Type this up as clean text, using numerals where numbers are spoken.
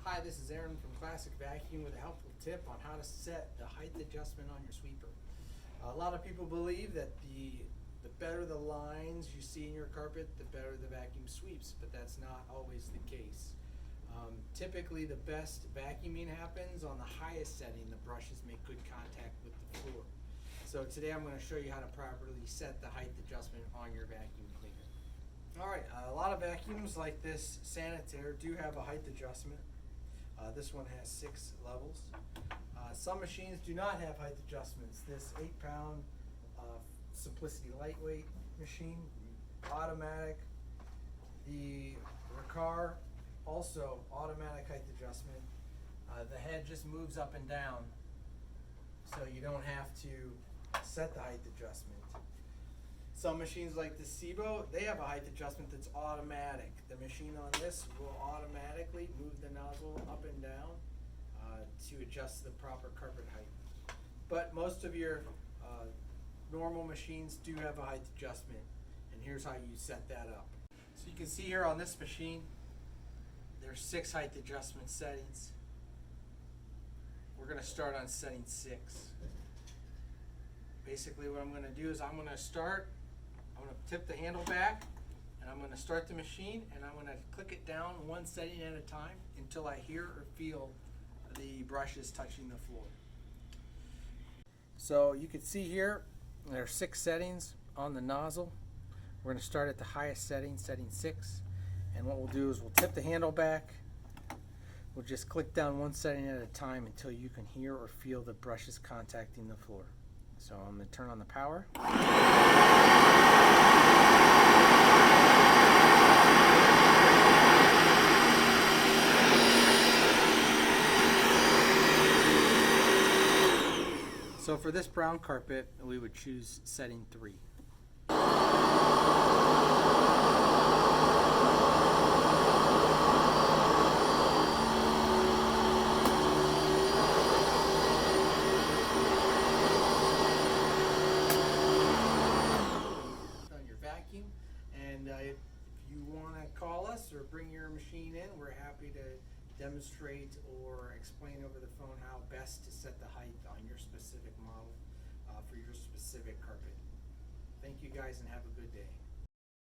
Hi, this is Aaron from Classic Vacuum with a helpful tip on how to set the height adjustment on your sweeper. A lot of people believe that the better the lines you see in your carpet, the better the vacuum sweeps, but that's not always the case. Typically the best vacuuming happens on the highest setting. The brushes make good contact with the floor. So today I'm going to show you how to properly set the height adjustment on your vacuum cleaner. Alright, a lot of vacuums like this Sanitaire do have a height adjustment. This one has 6 levels. Some machines do not have height adjustments. This 8-pound Simplicity lightweight machine, automatic. The Riccar, also automatic height adjustment. The head just moves up and down, so you don't have to set the height adjustment. Some machines like the Sebo, they have a height adjustment that's automatic. The machine on this will automatically move the nozzle up and down to adjust the proper carpet height. But most of your normal machines do have a height adjustment, and here's how you set that up. So you can see here on this machine, there's 6 height adjustment settings. We're going to start on setting 6. Basically what I'm going to do is I'm going to tip the handle back, and I'm going to start the machine, and I'm going to click it down one setting at a time until I hear or feel the brushes touching the floor. So you can see here there are 6 settings on the nozzle. We're going to start at the highest setting, setting 6, and what we'll do is we'll tip the handle back. We'll just click down one setting at a time until you can hear or feel the brushes contacting the floor. So I'm going to turn on the power. So for this brown carpet, we would choose setting 3. And if you want to call us or bring your machine in, we're happy to demonstrate or explain over the phone how best to set the height on your specific model for your specific carpet. Thank you guys and have a good day.